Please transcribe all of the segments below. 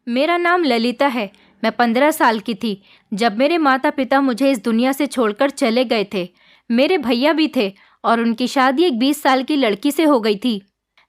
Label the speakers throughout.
Speaker 1: मेरा नाम ललिता है। मैं 15 साल की थी जब मेरे माता पिता मुझे इस दुनिया से छोड़कर चले गए थे। मेरे भैया भी थे और उनकी शादी एक 20 साल की लड़की से हो गई थी।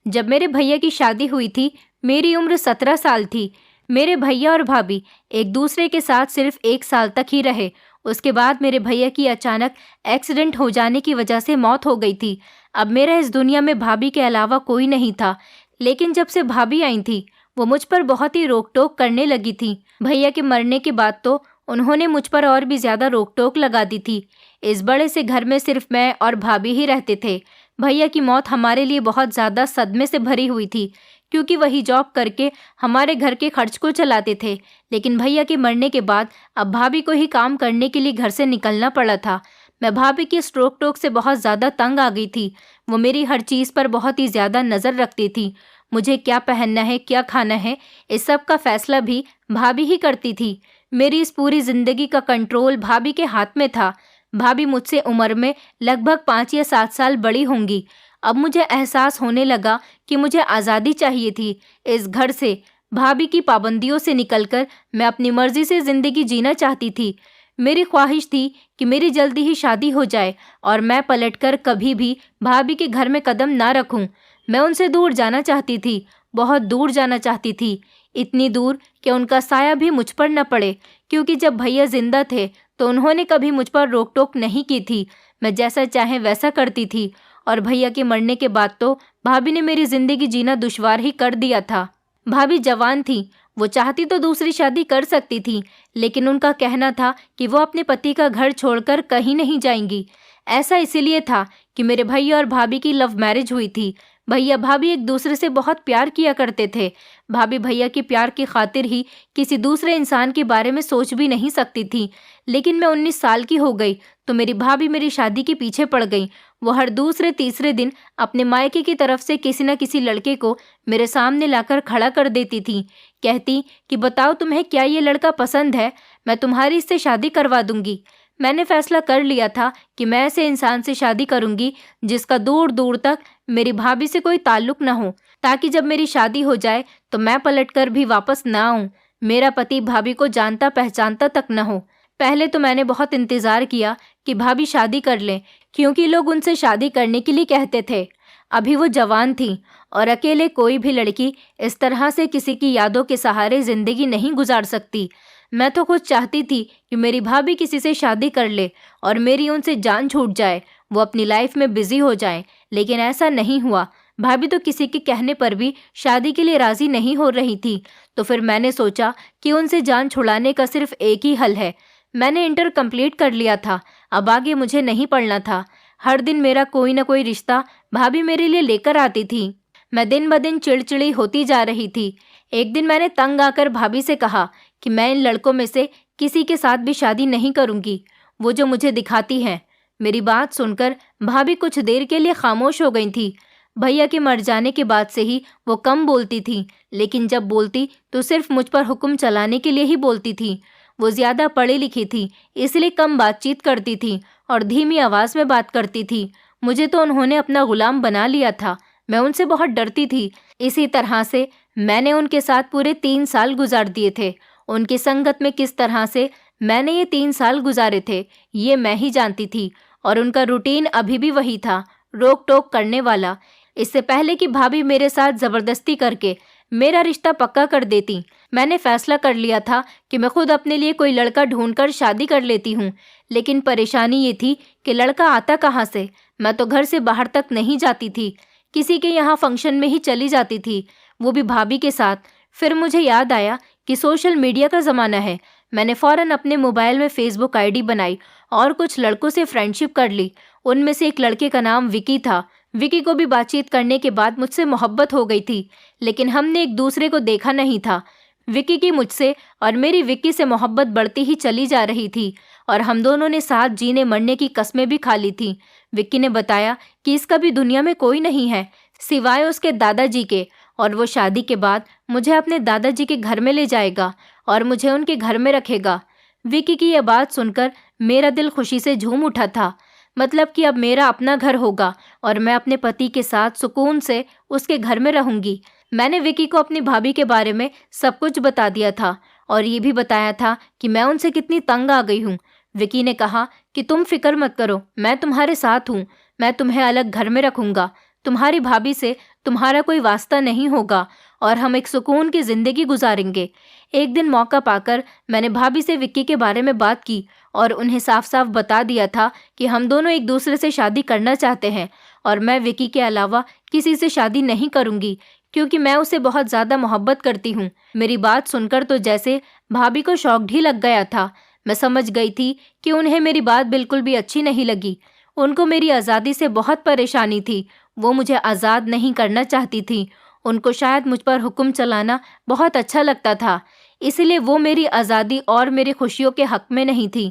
Speaker 1: जब मेरे भैया की शादी हुई थी, मेरी उम्र 17 साल थी। मेरे भैया और भाभी एक दूसरे के साथ सिर्फ 1 साल तक ही रहे। उसके बाद मेरे भैया की अचानक एक्सीडेंट हो जाने की वजह से मौत हो गई थी। अब मेरा इस दुनिया में भाभी के अलावा कोई नहीं था। लेकिन जब से भाभी आई थी, वो मुझ पर बहुत ही रोक टोक करने लगी थी। भैया के मरने के बाद तो उन्होंने मुझ पर और भी ज्यादा रोक टोक लगा दी थी। इस बड़े से घर में सिर्फ मैं और भाभी ही रहते थे। भैया की मौत हमारे लिए बहुत ज़्यादा सदमे से भरी हुई थी, क्योंकि वही जॉब करके हमारे घर के खर्च को चलाते थे। लेकिन भैया के मरने के बाद अब भाभी को ही काम करने के लिए घर से निकलना पड़ा था। मैं भाभी की इस रोक टोक से बहुत ज़्यादा तंग आ गई थी। वो मेरी हर चीज़ पर बहुत ही ज़्यादा नज़र रखती थी। मुझे क्या पहनना है, क्या खाना है, इस सब का फैसला भी भाभी ही करती थी। मेरी इस पूरी ज़िंदगी का कंट्रोल भाभी के हाथ में था। भाभी मुझसे उम्र में लगभग 5 या 7 साल बड़ी होंगी। अब मुझे एहसास होने लगा कि मुझे आज़ादी चाहिए थी इस घर से। भाभी की पाबंदियों से निकलकर मैं अपनी मर्जी से ज़िंदगी जीना चाहती थी। मेरी ख्वाहिश थी कि मेरी जल्दी ही शादी हो जाए और मैं पलटकर कभी भी भाभी के घर में कदम ना रखूं। मैं उनसे दूर जाना चाहती थी, बहुत दूर जाना चाहती थी। इतनी दूर कि उनका साया भी मुझ पर न पड़े, क्योंकि जब भैया जिंदा थे तो उन्होंने कभी मुझ पर रोक टोक नहीं की थी। मैं जैसा चाहे वैसा करती थी। और भैया के मरने के बाद तो भाभी ने मेरी जिंदगी जीना दुश्वार ही कर दिया था। भाभी जवान थी, वो चाहती तो दूसरी शादी कर सकती थी, लेकिन उनका कहना था कि वो अपने पति का घर छोड़कर कहीं नहीं जाएंगी। ऐसा इसीलिए था कि मेरे भैया और भाभी की लव मैरिज हुई थी। भैया भाभी एक दूसरे से बहुत प्यार किया करते थे। भाभी भैया के प्यार की खातिर ही किसी दूसरे इंसान के बारे में सोच भी नहीं सकती थी। लेकिन मैं 19 साल की हो गई तो मेरी भाभी मेरी शादी के पीछे पड़ गई। वो हर दूसरे तीसरे दिन अपने मायके की तरफ से किसी न किसी लड़के को मेरे सामने लाकर खड़ा कर देती थी। कहती कि बताओ तुम्हें क्या ये लड़का पसंद है, मैं तुम्हारी इससे शादी करवा दूंगी। मैंने फैसला कर लिया था कि मैं ऐसे इंसान से शादी करूंगी जिसका दूर दूर तक मेरी भाभी से कोई ताल्लुक न हो, ताकि जब मेरी शादी हो जाए तो मैं पलटकर भी वापस ना आऊं। मेरा पति भाभी को जानता पहचानता तक न हो। पहले तो मैंने बहुत इंतजार किया कि भाभी शादी कर लें, क्योंकि लोग उनसे शादी करने के लिए कहते थे। अभी वो जवान थी और अकेले कोई भी लड़की इस तरह से किसी की यादों के सहारे जिंदगी नहीं गुजार सकती। मैं तो खुद चाहती थी कि मेरी भाभी किसी से शादी कर ले और मेरी उनसे जान छूट जाए, वो अपनी लाइफ में बिजी हो जाए। लेकिन ऐसा नहीं हुआ। भाभी तो किसी के कहने पर भी शादी के लिए राजी नहीं हो रही थी। तो फिर मैंने सोचा कि उनसे जान छुड़ाने का सिर्फ एक ही हल है। मैंने इंटर कंप्लीट कर लिया था, अब आगे मुझे नहीं पढ़ना था। हर दिन मेरा कोई ना कोई रिश्ता भाभी मेरे लिए लेकर आती थी। मैं दिन ब दिन चिड़चिड़ी होती जा रही थी। एक दिन मैंने तंग आकर भाभी से कहा कि मैं इन लड़कों में से किसी के साथ भी शादी नहीं करूंगी, वो जो मुझे दिखाती हैं। मेरी बात सुनकर भाभी कुछ देर के लिए खामोश हो गई थी। भैया के मर जाने के बाद से ही वो कम बोलती थी, लेकिन जब बोलती तो सिर्फ मुझ पर हुक्म चलाने के लिए ही बोलती थी। वो ज़्यादा पढ़ी लिखी थी, इसलिए कम बातचीत करती थी और धीमी आवाज़ में बात करती थी। मुझे तो उन्होंने अपना गुलाम बना लिया था। मैं उनसे बहुत डरती थी। इसी तरह से मैंने उनके साथ पूरे 3 साल गुजार दिए थे। उनकी संगत में किस तरह से मैंने ये 3 साल गुजारे थे, ये मैं ही जानती थी। और उनका रूटीन अभी भी वही था, रोक टोक करने वाला। इससे पहले कि भाभी मेरे साथ ज़बरदस्ती करके मेरा रिश्ता पक्का कर देती, मैंने फैसला कर लिया था कि मैं खुद अपने लिए कोई लड़का ढूंढकर शादी कर लेती हूँ। लेकिन परेशानी ये थी कि लड़का आता कहाँ से। मैं तो घर से बाहर तक नहीं जाती थी, किसी के यहाँ फंक्शन में ही चली जाती थी, वो भी भाभी के साथ। फिर मुझे याद आया कि सोशल मीडिया का ज़माना है। मैंने फ़ौरन अपने मोबाइल में फ़ेसबुक आईडी बनाई और कुछ लड़कों से फ्रेंडशिप कर ली। उनमें से एक लड़के का नाम विकी था। विकी को भी बातचीत करने के बाद मुझसे मोहब्बत हो गई थी, लेकिन हमने एक दूसरे को देखा नहीं था। विकी की मुझसे और मेरी विकी से मोहब्बत बढ़ती ही चली जा रही थी और हम दोनों ने साथ जीने मरने की कस्में भी खा ली थी। विक्की ने बताया कि इसका भी दुनिया में कोई नहीं है सिवाय उसके दादाजी के, और वो शादी के बाद मुझे अपने दादाजी के घर में ले जाएगा और मुझे उनके घर में रखेगा। विक्की की यह बात सुनकर मेरा दिल खुशी से झूम उठा था। मतलब कि अब मेरा अपना घर होगा और मैं अपने पति के साथ सुकून से उसके घर में रहूंगी। मैंने विकी को अपनी भाभी के बारे में सब कुछ बता दिया था और ये भी बताया था कि मैं उनसे कितनी तंग आ गई हूँ। विकी ने कहा कि तुम फिक्र मत करो, मैं तुम्हारे साथ हूँ। मैं तुम्हें अलग घर में रखूंगा। तुम्हारी भाभी से तुम्हारा कोई वास्ता नहीं होगा और हम एक सुकून की जिंदगी गुजारेंगे। एक दिन मौका पाकर मैंने भाभी से विक्की के बारे में बात की और उन्हें साफ साफ बता दिया था कि हम दोनों एक दूसरे से शादी करना चाहते हैं और मैं विक्की के अलावा किसी से शादी नहीं करूंगी क्योंकि मैं उसे बहुत ज़्यादा मोहब्बत करती हूँ। मेरी बात सुनकर तो जैसे भाभी को शौक ही लग गया था। मैं समझ गई थी कि उन्हें मेरी बात बिल्कुल भी अच्छी नहीं लगी। उनको मेरी आज़ादी से बहुत परेशानी थी। वो मुझे आज़ाद नहीं करना चाहती थी। उनको शायद मुझ पर हुक्म चलाना बहुत अच्छा लगता था, इसलिए वो मेरी आज़ादी और मेरी खुशियों के हक में नहीं थी।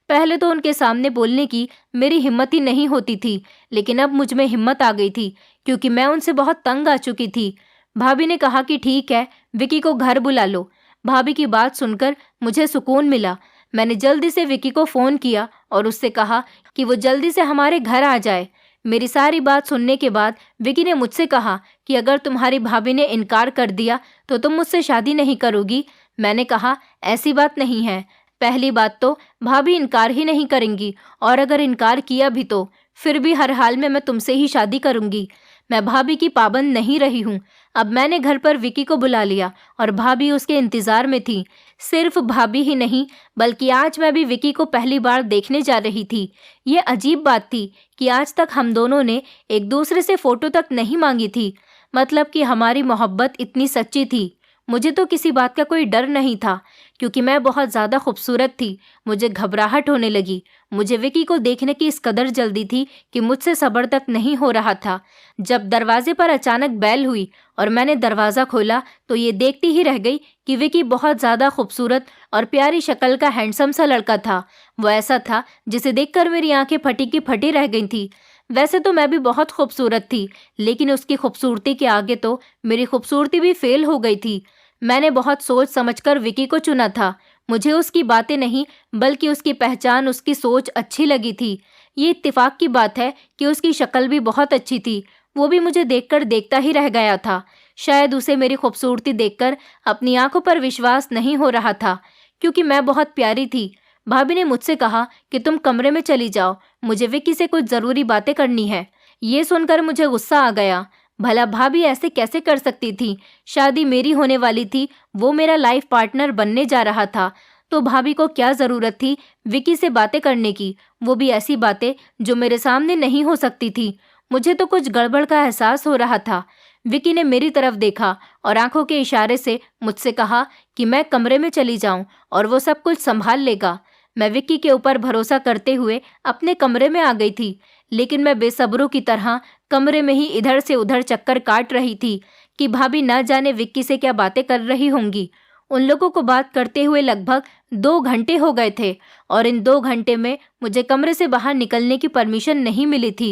Speaker 1: पहले तो उनके सामने बोलने की मेरी हिम्मत ही नहीं होती थी, लेकिन अब मुझ में हिम्मत आ गई थी क्योंकि मैं उनसे बहुत तंग आ चुकी थी। भाभी ने कहा कि ठीक है, विकी को घर बुला लो। भाभी की बात सुनकर मुझे सुकून मिला। मैंने जल्दी से विकी को फ़ोन किया और उससे कहा कि वो जल्दी से हमारे घर आ जाए। मेरी सारी बात सुनने के बाद विकी ने मुझसे कहा कि अगर तुम्हारी भाभी ने इनकार कर दिया तो तुम मुझसे शादी नहीं करोगी। मैंने कहा ऐसी बात नहीं है। पहली बात तो भाभी इनकार ही नहीं करेंगी और अगर इनकार किया भी तो फिर भी हर हाल में मैं तुमसे ही शादी करूंगी। मैं भाभी की पाबंद नहीं रही हूँ। अब मैंने घर पर विकी को बुला लिया और भाभी उसके इंतज़ार में थी। सिर्फ भाभी ही नहीं बल्कि आज मैं भी विकी को पहली बार देखने जा रही थी। ये अजीब बात थी कि आज तक हम दोनों ने एक दूसरे से फ़ोटो तक नहीं मांगी थी। मतलब कि हमारी मोहब्बत इतनी सच्ची थी। मुझे तो किसी बात का कोई डर नहीं था क्योंकि मैं बहुत ज़्यादा खूबसूरत थी। मुझे घबराहट होने लगी। मुझे विकी को देखने की इस कदर जल्दी थी कि मुझसे सब्र तक नहीं हो रहा था। जब दरवाजे पर अचानक बेल हुई और मैंने दरवाज़ा खोला तो ये देखती ही रह गई कि विकी बहुत ज़्यादा खूबसूरत और प्यारी शक्ल का हैंडसम सा लड़का था। वो ऐसा था जिसे देखकर मेरी आंखें फटी की फटी रह गई थी। वैसे तो मैं भी बहुत खूबसूरत थी, लेकिन उसकी खूबसूरती के आगे तो मेरी खूबसूरती भी फेल हो गई थी। मैंने बहुत सोच समझकर विकी को चुना था। मुझे उसकी बातें नहीं बल्कि उसकी पहचान, उसकी सोच अच्छी लगी थी। ये इत्तेफाक की बात है कि उसकी शक्ल भी बहुत अच्छी थी। वो भी मुझे देखकर देखता ही रह गया था। शायद उसे मेरी खूबसूरती देखकर अपनी आंखों पर विश्वास नहीं हो रहा था क्योंकि मैं बहुत प्यारी थी। भाभी ने मुझसे कहा कि तुम कमरे में चली जाओ, मुझे विकी से कुछ ज़रूरी बातें करनी है। ये सुनकर मुझे गुस्सा आ गया। भला भाभी ऐसे कैसे कर सकती थी? शादी मेरी होने वाली थी, वो मेरा लाइफ पार्टनर बनने जा रहा था, तो भाभी को क्या ज़रूरत थी विकी से बातें करने की, वो भी ऐसी बातें जो मेरे सामने नहीं हो सकती थी। मुझे तो कुछ गड़बड़ का एहसास हो रहा था। विकी ने मेरी तरफ देखा और आंखों के इशारे से मुझसे कहा कि मैं कमरे में चली जाऊं और वो सब कुछ संभाल लेगा। मैं विक्की के ऊपर भरोसा करते हुए अपने कमरे में आ गई थी, लेकिन मैं बेसब्रों की तरह कमरे में ही इधर से उधर चक्कर काट रही थी कि भाभी ना जाने विक्की से क्या बातें कर रही होंगी। उन लोगों को बात करते हुए लगभग 2 घंटे हो गए थे और इन 2 घंटे में मुझे कमरे से बाहर निकलने की परमिशन नहीं मिली थी।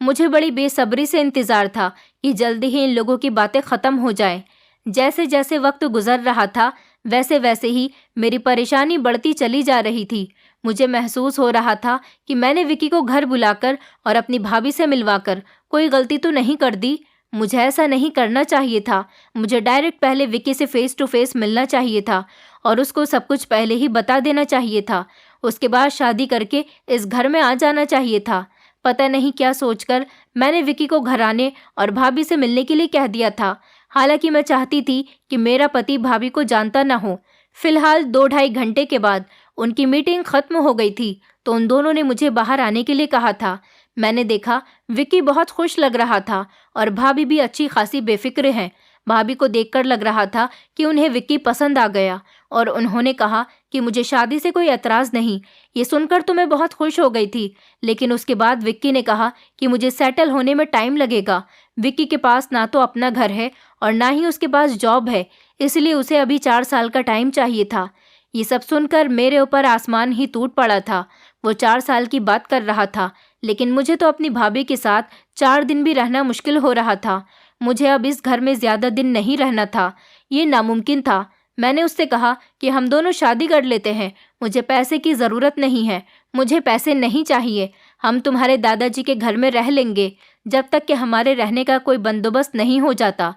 Speaker 1: मुझे बड़ी बेसब्री से इंतज़ार था कि जल्दी ही इन लोगों की बातें ख़त्म हो जाएं। जैसे जैसे वक्त गुजर रहा था वैसे वैसे ही मेरी परेशानी बढ़ती चली जा रही थी। मुझे महसूस हो रहा था कि मैंने विकी को घर बुलाकर और अपनी भाभी से मिलवाकर कोई गलती तो नहीं कर दी। मुझे ऐसा नहीं करना चाहिए था। मुझे डायरेक्ट पहले विकी से फेस टू फेस मिलना चाहिए था और उसको सब कुछ पहले ही बता देना चाहिए था। उसके बाद शादी करके इस घर में आ जाना चाहिए था। पता नहीं क्या सोचकर मैंने विकी को घर आने और भाभी से मिलने के लिए कह दिया था। हालांकि मैं चाहती थी कि मेरा पति भाभी को जानता न हो। फिलहाल 2-2.5 घंटे के बाद उनकी मीटिंग खत्म हो गई थी तो उन दोनों ने मुझे बाहर आने के लिए कहा था। मैंने देखा विकी बहुत खुश लग रहा था और भाभी भी अच्छी खासी बेफिक्र हैं। भाभी को देखकर लग रहा था कि उन्हें विक्की पसंद आ गया और उन्होंने कहा कि मुझे शादी से कोई एतराज़ नहीं। ये सुनकर तो मैं बहुत खुश हो गई थी, लेकिन उसके बाद विक्की ने कहा कि मुझे सेटल होने में टाइम लगेगा। विक्की के पास ना तो अपना घर है और ना ही उसके पास जॉब है, इसलिए उसे अभी 4 साल का टाइम चाहिए था। ये सब सुनकर मेरे ऊपर आसमान ही टूट पड़ा था। वो 4 साल की बात कर रहा था, लेकिन मुझे तो अपनी भाभी के साथ 4 दिन भी रहना मुश्किल हो रहा था। मुझे अब इस घर में ज़्यादा दिन नहीं रहना था, ये नामुमकिन था। मैंने उससे कहा कि हम दोनों शादी कर लेते हैं, मुझे पैसे की ज़रूरत नहीं है, मुझे पैसे नहीं चाहिए। हम तुम्हारे दादाजी के घर में रह लेंगे जब तक कि हमारे रहने का कोई बंदोबस्त नहीं हो जाता।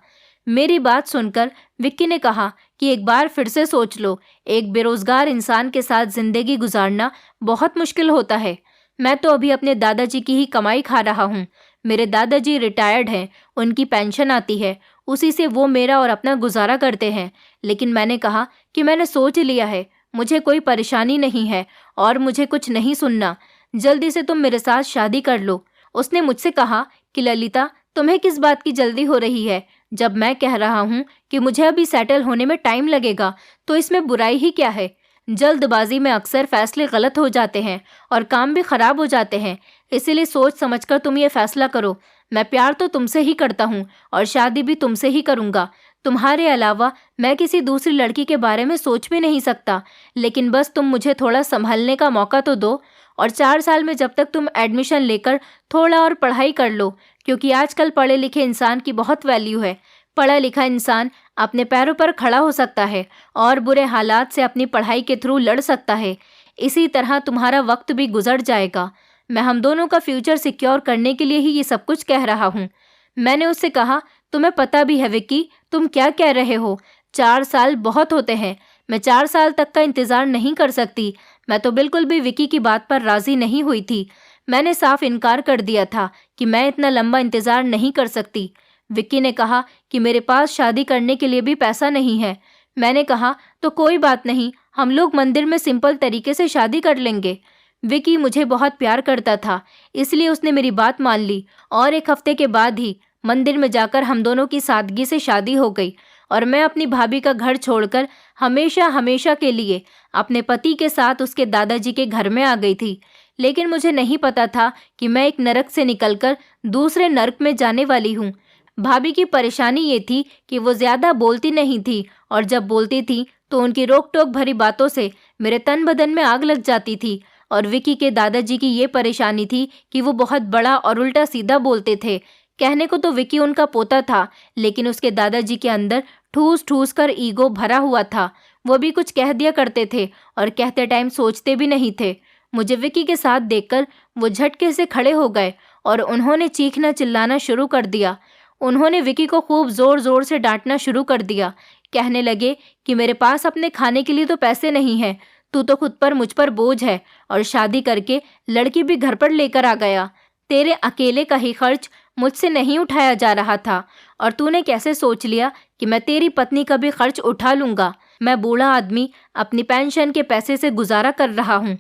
Speaker 1: मेरी बात सुनकर विक्की ने कहा कि एक बार फिर से सोच लो, एक बेरोजगार इंसान के साथ जिंदगी गुजारना बहुत मुश्किल होता है। मैं तो अभी अपने दादाजी की ही कमाई खा रहा हूँ। मेरे दादाजी रिटायर्ड हैं, उनकी पेंशन आती है, उसी से वो मेरा और अपना गुजारा करते हैं। लेकिन मैंने कहा कि मैंने सोच लिया है, मुझे कोई परेशानी नहीं है और मुझे कुछ नहीं सुनना। जल्दी से तुम मेरे साथ शादी कर लो। उसने मुझसे कहा कि ललिता, तुम्हें किस बात की जल्दी हो रही है? जब मैं कह रहा हूँ कि मुझे अभी सेटल होने में टाइम लगेगा, तो इसमें बुराई ही क्या है? जल्दबाजी में अक्सर फैसले गलत हो जाते हैं और काम भी खराब हो जाते हैं। इसीलिए सोच समझकर तुम ये फैसला करो। मैं प्यार तो तुमसे ही करता हूँ और शादी भी तुमसे ही करूँगा। तुम्हारे अलावा मैं किसी दूसरी लड़की के बारे में सोच भी नहीं सकता। लेकिन बस तुम मुझे थोड़ा संभलने का मौका तो दो। और 4 साल में जब तक तुम एडमिशन लेकर थोड़ा और पढ़ाई कर लो, क्योंकि आजकल पढ़े लिखे इंसान की बहुत वैल्यू है। पढ़ा लिखा इंसान अपने पैरों पर खड़ा हो सकता है और बुरे हालात से अपनी पढ़ाई के थ्रू लड़ सकता है। इसी तरह तुम्हारा वक्त भी गुजर जाएगा। मैं हम दोनों का फ्यूचर सिक्योर करने के लिए ही ये सब कुछ कह रहा हूँ। मैंने उससे कहा, तुम्हें पता भी है विक्की, तुम क्या कह रहे हो? 4 साल बहुत होते हैं। मैं 4 साल तक का इंतजार नहीं कर सकती। मैं तो बिल्कुल भी विक्की की बात पर राजी नहीं हुई थी। मैंने साफ इनकार कर दिया था कि मैं इतना लंबा इंतजार नहीं कर सकती। विक्की ने कहा कि मेरे पास शादी करने के लिए भी पैसा नहीं है। मैंने कहा, तो कोई बात नहीं, हम लोग मंदिर में सिंपल तरीके से शादी कर लेंगे। विक्की मुझे बहुत प्यार करता था, इसलिए उसने मेरी बात मान ली और 1 हफ्ते के बाद ही मंदिर में जाकर हम दोनों की सादगी से शादी हो गई और मैं अपनी भाभी का घर छोड़कर हमेशा हमेशा के लिए अपने पति के साथ उसके दादाजी के घर में आ गई थी। लेकिन मुझे नहीं पता था कि मैं एक नरक से निकलकर दूसरे नरक में जाने वाली हूँ। भाभी की परेशानी ये थी कि वो ज़्यादा बोलती नहीं थी और जब बोलती थी तो उनकी रोक टोक भरी बातों से मेरे तन बदन में आग लग जाती थी। और विक्की के दादाजी की ये परेशानी थी कि वो बहुत बड़ा और उल्टा सीधा बोलते थे। कहने को तो विक्की उनका पोता था, लेकिन उसके दादाजी के अंदर ठूस ठूस कर ईगो भरा हुआ था। वो भी कुछ कह दिया करते थे और कहते टाइम सोचते भी नहीं थे। मुझे विक्की के साथ देखकर वो झटके से खड़े हो गए और उन्होंने चीखना चिल्लाना शुरू कर दिया। उन्होंने विक्की को खूब ज़ोर ज़ोर से डांटना शुरू कर दिया। कहने लगे कि मेरे पास अपने खाने के लिए तो पैसे नहीं हैं, तू तो खुद पर मुझ पर बोझ है और शादी करके लड़की भी घर पर लेकर आ गया। तेरे अकेले का ही खर्च मुझसे नहीं उठाया जा रहा था और तूने कैसे सोच लिया कि मैं तेरी पत्नी का भी खर्च उठा लूँगा? मैं बूढ़ा आदमी अपनी पेंशन के पैसे से गुजारा कर रहा हूँ।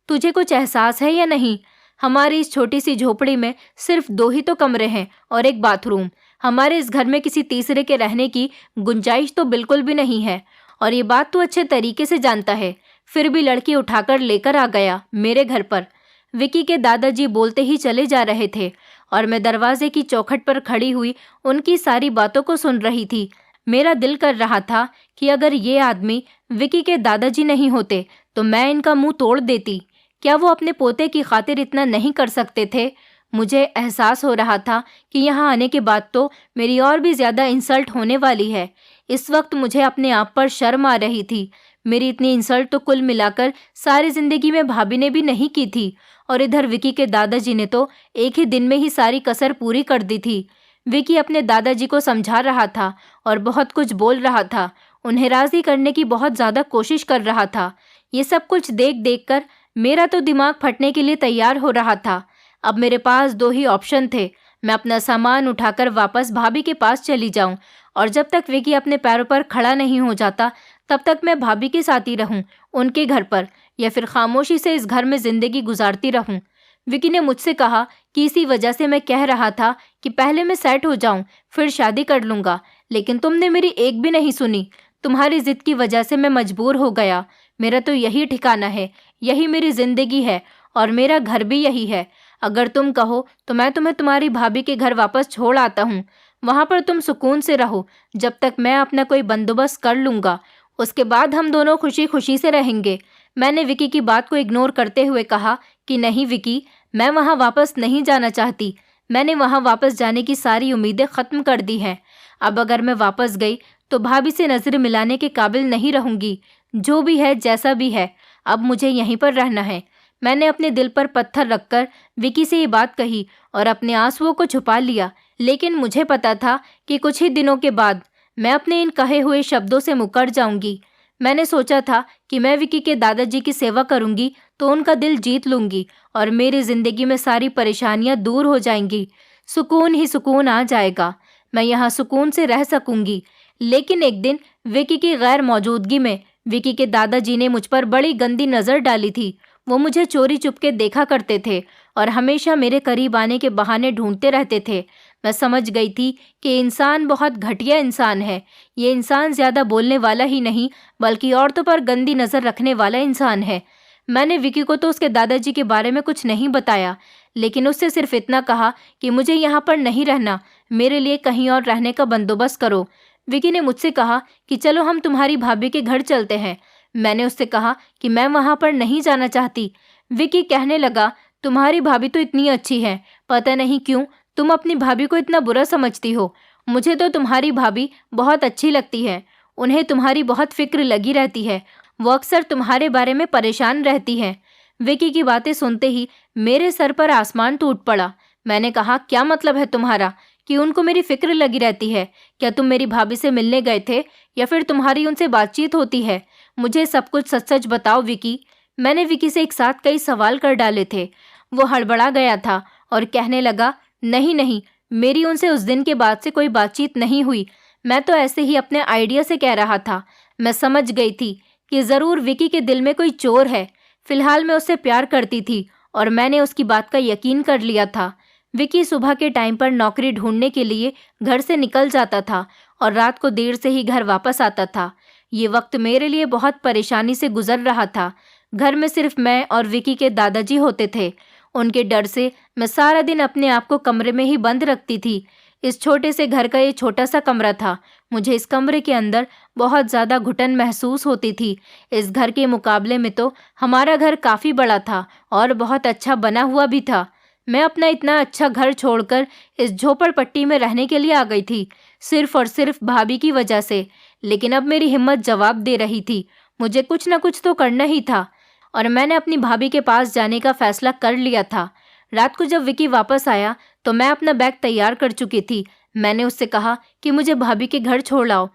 Speaker 1: तुझे कुछ एहसास है या नहीं? हमारी इस छोटी सी झोपड़ी में सिर्फ 2 ही तो कमरे हैं और एक बाथरूम। हमारे इस घर में किसी तीसरे के रहने की गुंजाइश तो बिल्कुल भी नहीं है और ये बात तू अच्छे तरीके से जानता है। फिर भी लड़की उठाकर लेकर आ गया मेरे घर पर। विक्की के दादाजी बोलते ही चले जा रहे थे और मैं दरवाजे की चौखट पर खड़ी हुई उनकी सारी बातों को सुन रही थी। मेरा दिल कर रहा था कि अगर ये आदमी विक्की के दादाजी नहीं होते तो मैं इनका मुंह तोड़ देती। क्या वो अपने पोते की खातिर इतना नहीं कर सकते थे? मुझे एहसास हो रहा था कि यहाँ आने के बाद तो मेरी और भी ज़्यादा इंसल्ट होने वाली है। इस वक्त मुझे अपने आप पर शर्म आ रही थी। मेरी इतनी इंसल्ट तो कुल मिलाकर सारी ज़िंदगी में भाभी ने भी नहीं की थी और इधर विक्की के दादाजी ने तो एक ही दिन में ही सारी कसर पूरी कर दी थी। विक्की अपने दादाजी को समझा रहा था और बहुत कुछ बोल रहा था, उन्हें राज़ी करने की बहुत ज़्यादा कोशिश कर रहा था। ये सब कुछ देख देख कर मेरा तो दिमाग फटने के लिए तैयार हो रहा था। अब मेरे पास 2 ही ऑप्शन थे। मैं अपना सामान उठाकर वापस भाभी के पास चली जाऊं और जब तक विक्की अपने पैरों पर खड़ा नहीं हो जाता तब तक मैं भाभी के साथ ही रहूं उनके घर पर, या फिर खामोशी से इस घर में ज़िंदगी गुजारती रहूं। विक्की ने मुझसे कहा कि इसी वजह से मैं कह रहा था कि पहले मैं सेट हो जाऊं फिर शादी कर लूँगा, लेकिन तुमने मेरी एक भी नहीं सुनी। तुम्हारी ज़िद की वजह से मैं मजबूर हो गया। मेरा तो यही ठिकाना है, यही मेरी ज़िंदगी है और मेरा घर भी यही है। अगर तुम कहो तो मैं तुम्हें तुम्हारी भाभी के घर वापस छोड़ आता हूँ। वहाँ पर तुम सुकून से रहो जब तक मैं अपना कोई बंदोबस्त कर लूँगा। उसके बाद हम दोनों खुशी खुशी से रहेंगे। मैंने विक्की की बात को इग्नोर करते हुए कहा कि नहीं विक्की, मैं वहाँ वापस नहीं जाना चाहती। मैंने वहाँ वापस जाने की सारी उम्मीदें ख़त्म कर दी हैं। अब अगर मैं वापस गई तो भाभी से नज़र मिलाने के काबिल नहीं रहूँगी। जो भी है जैसा भी है, अब मुझे यहीं पर रहना है। मैंने अपने दिल पर पत्थर रखकर विक्की से ये बात कही और अपने आंसुओं को छुपा लिया। लेकिन मुझे पता था कि कुछ ही दिनों के बाद मैं अपने इन कहे हुए शब्दों से मुकर जाऊंगी। मैंने सोचा था कि मैं विकी के दादाजी की सेवा करूंगी तो उनका दिल जीत लूंगी और मेरी जिंदगी में सारी परेशानियां दूर हो जाएंगी। सुकून ही सुकून आ जाएगा। मैं यहाँ सुकून से रह सकूंगी। लेकिन एक दिन विकी की गैर मौजूदगी में विकी के दादाजी ने मुझ पर बड़ी गंदी नज़र डाली थी। वो मुझे चोरी चुपके देखा करते थे और हमेशा मेरे करीब आने के बहाने ढूंढते रहते थे। मैं समझ गई थी कि इंसान बहुत घटिया इंसान है। ये इंसान ज़्यादा बोलने वाला ही नहीं बल्कि औरतों पर गंदी नज़र रखने वाला इंसान है। मैंने विकी को तो उसके दादाजी के बारे में कुछ नहीं बताया, लेकिन उससे सिर्फ इतना कहा कि मुझे यहाँ पर नहीं रहना, मेरे लिए कहीं और रहने का बंदोबस्त करो। विकी ने मुझसे कहा कि चलो हम तुम्हारी भाभी के घर चलते हैं। मैंने उससे कहा कि मैं वहाँ पर नहीं जाना चाहती। विकी कहने लगा, तुम्हारी भाभी तो इतनी अच्छी है, पता नहीं क्यों तुम अपनी भाभी को इतना बुरा समझती हो। मुझे तो तुम्हारी भाभी बहुत अच्छी लगती है। उन्हें तुम्हारी बहुत फिक्र लगी रहती है। वो अक्सर तुम्हारे बारे में परेशान रहती है। विकी की बातें सुनते ही मेरे सर पर आसमान टूट पड़ा। मैंने कहा, क्या मतलब है तुम्हारा कि उनको मेरी फिक्र लगी रहती है? क्या तुम मेरी भाभी से मिलने गए थे या फिर तुम्हारी उनसे बातचीत होती है? मुझे सब कुछ सच सच बताओ विकी। मैंने विकी से एक साथ कई सवाल कर डाले थे। वो हड़बड़ा गया था और कहने लगा, नहीं नहीं, मेरी उनसे उस दिन के बाद से कोई बातचीत नहीं हुई। मैं तो ऐसे ही अपने आइडिया से कह रहा था। मैं समझ गई थी कि ज़रूर विकी के दिल में कोई चोर है। फिलहाल मैं उससे प्यार करती थी और मैंने उसकी बात का यकीन कर लिया था। विकी सुबह के टाइम पर नौकरी ढूंढने के लिए घर से निकल जाता था और रात को देर से ही घर वापस आता था। ये वक्त मेरे लिए बहुत परेशानी से गुजर रहा था। घर में सिर्फ मैं और विकी के दादाजी होते थे। उनके डर से मैं सारा दिन अपने आप को कमरे में ही बंद रखती थी। इस छोटे से घर का ये छोटा सा कमरा था। मुझे इस कमरे के अंदर बहुत ज़्यादा घुटन महसूस होती थी। इस घर के मुकाबले में तो हमारा घर काफ़ी बड़ा था और बहुत अच्छा बना हुआ भी था। मैं अपना इतना अच्छा घर छोड़कर इस झोपड़पट्टी में रहने के लिए आ गई थी, सिर्फ और सिर्फ भाभी की वजह से। लेकिन अब मेरी हिम्मत जवाब दे रही थी। मुझे कुछ न कुछ तो करना ही था और मैंने अपनी भाभी के पास जाने का फैसला कर लिया था। रात को जब विकी वापस आया तो मैं अपना बैग तैयार कर चुकी थी। मैंने उससे कहा कि मुझे भाभी के घर छोड़ आओ।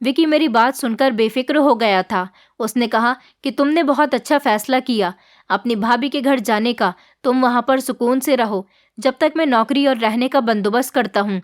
Speaker 1: विकी मेरी बात सुनकर बेफिक्र हो गया था। उसने कहा कि तुमने बहुत अच्छा फैसला किया अपनी भाभी के घर जाने का। तुम वहाँ पर सुकून से रहो जब तक मैं नौकरी और रहने का बंदोबस्त करता हूँ।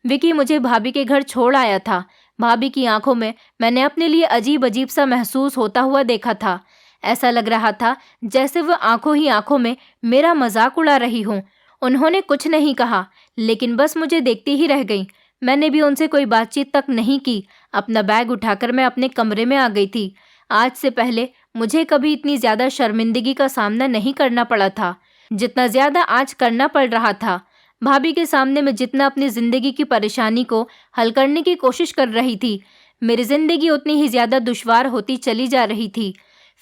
Speaker 1: विकी मुझे भाभी के घर छोड़ आया था। भाभी की आंखों में मैंने अपने लिए अजीब अजीब सा महसूस होता हुआ देखा था। ऐसा लग रहा था जैसे वह आंखों ही आंखों में मेरा मजाक उड़ा रही हूँ। उन्होंने कुछ नहीं कहा, लेकिन बस मुझे देखती ही रह गई। मैंने भी उनसे कोई बातचीत तक नहीं की। अपना बैग उठाकर मैं अपने कमरे में आ गई थी। आज से पहले मुझे कभी इतनी ज़्यादा शर्मिंदगी का सामना नहीं करना पड़ा था जितना ज़्यादा आज करना पड़ रहा था। भाभी के सामने मैं जितना अपनी ज़िंदगी की परेशानी को हल करने की कोशिश कर रही थी, मेरी ज़िंदगी उतनी ही ज़्यादा दुश्वार होती चली जा रही थी।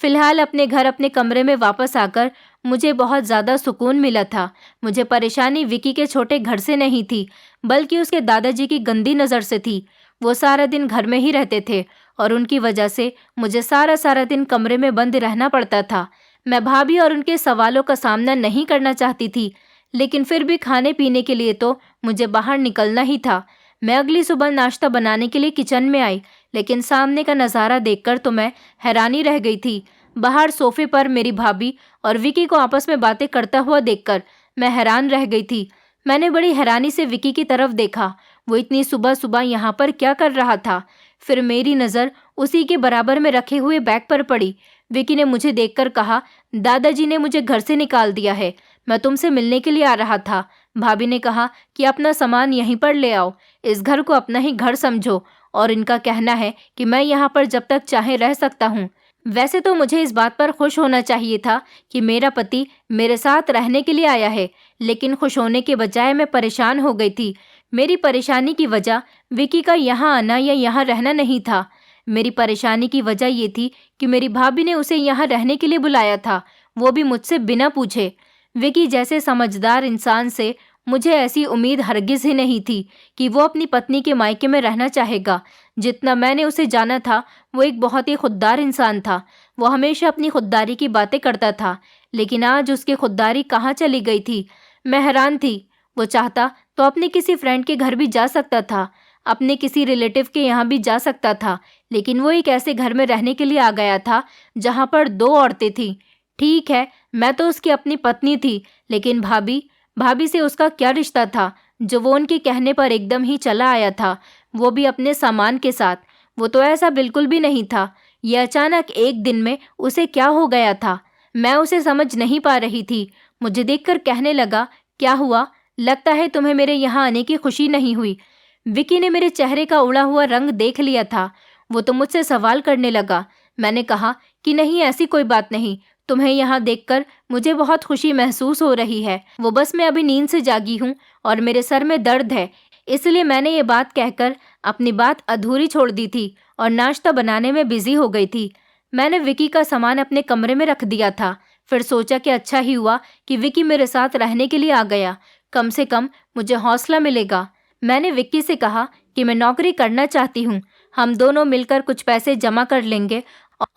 Speaker 1: फिलहाल अपने घर अपने कमरे में वापस आकर मुझे बहुत ज़्यादा सुकून मिला था। मुझे परेशानी विकी के छोटे घर से नहीं थी, बल्कि उसके दादाजी की गंदी नज़र से थी। वो सारा दिन घर में ही रहते थे और उनकी वजह से मुझे सारा दिन कमरे में बंद रहना पड़ता था। मैं भाभी और उनके सवालों का सामना नहीं करना चाहती थी, लेकिन फिर भी खाने पीने के लिए तो मुझे बाहर निकलना ही था। मैं अगली सुबह नाश्ता बनाने के लिए किचन में आई, लेकिन सामने का नज़ारा देखकर तो मैं हैरानी रह गई थी। बाहर सोफे पर मेरी भाभी और विकी को आपस में बातें करता हुआ देखकर मैं हैरान रह गई थी। मैंने बड़ी हैरानी से विकी की तरफ देखा। वो इतनी सुबह सुबह यहाँ पर क्या कर रहा था? फिर मेरी नज़र उसी के बराबर में रखे हुए बैग पर पड़ी। विकी ने मुझे देखकर कहा, दादाजी ने मुझे घर से निकाल दिया है, मैं तुमसे मिलने के लिए आ रहा था। भाभी ने कहा कि अपना सामान यहीं पर ले आओ, इस घर को अपना ही घर समझो और इनका कहना है कि मैं यहाँ पर जब तक चाहे रह सकता हूँ। वैसे तो मुझे इस बात पर खुश होना चाहिए था कि मेरा पति मेरे साथ रहने के लिए आया है, लेकिन खुश होने के बजाय मैं परेशान हो गई थी। मेरी परेशानी की वजह विकी का यहाँ आना या यहाँ रहना नहीं था। मेरी परेशानी की वजह ये थी कि मेरी भाभी ने उसे यहाँ रहने के लिए बुलाया था, वो भी मुझसे बिना पूछे। विकी जैसे समझदार इंसान से मुझे ऐसी उम्मीद हरगिज़ ही नहीं थी कि वो अपनी पत्नी के मायके में रहना चाहेगा। जितना मैंने उसे जाना था, वो एक बहुत ही खुददार इंसान था। वो हमेशा अपनी खुददारी की बातें करता था, लेकिन आज उसकी खुददारी कहाँ चली गई थी? मैं हैरान थी। वो चाहता तो अपने किसी फ्रेंड के घर भी जा सकता था। अपने किसी रिलेटिव के यहाँ भी जा सकता था, लेकिन वो एक ऐसे घर में रहने के लिए आ गया था जहाँ पर 2 औरतें थीं। ठीक है, मैं तो उसकी अपनी पत्नी थी, लेकिन भाभी से उसका क्या रिश्ता था जो वो उनके कहने पर एकदम ही चला आया था, वो भी अपने सामान के साथ। वो तो ऐसा बिल्कुल भी नहीं था। ये अचानक एक दिन में उसे क्या हो गया था? मैं उसे समझ नहीं पा रही थी। मुझे देखकर कहने लगा, क्या हुआ? लगता है तुम्हें मेरे यहाँ आने की खुशी नहीं हुई। विकी ने मेरे चेहरे का उड़ा हुआ रंग देख लिया था। वो तो मुझसे सवाल करने लगा। मैंने कहा कि नहीं, ऐसी कोई बात नहीं। तुम्हें यहाँ देखकर मुझे बहुत खुशी महसूस हो रही है। वो बस मैं अभी नींद से जागी हूँ और मेरे सर में दर्द है, इसलिए मैंने ये बात कहकर अपनी बात अधूरी छोड़ दी थी और नाश्ता बनाने में बिजी हो गई थी। मैंने विकी का सामान अपने कमरे में रख दिया था। फिर सोचा कि अच्छा ही हुआ कि विकी मेरे साथ रहने के लिए आ गया। कम से कम मुझे हौसला मिलेगा। मैंने विक्की से कहा कि मैं नौकरी करना चाहती हूँ। हम दोनों मिलकर कुछ पैसे जमा कर लेंगे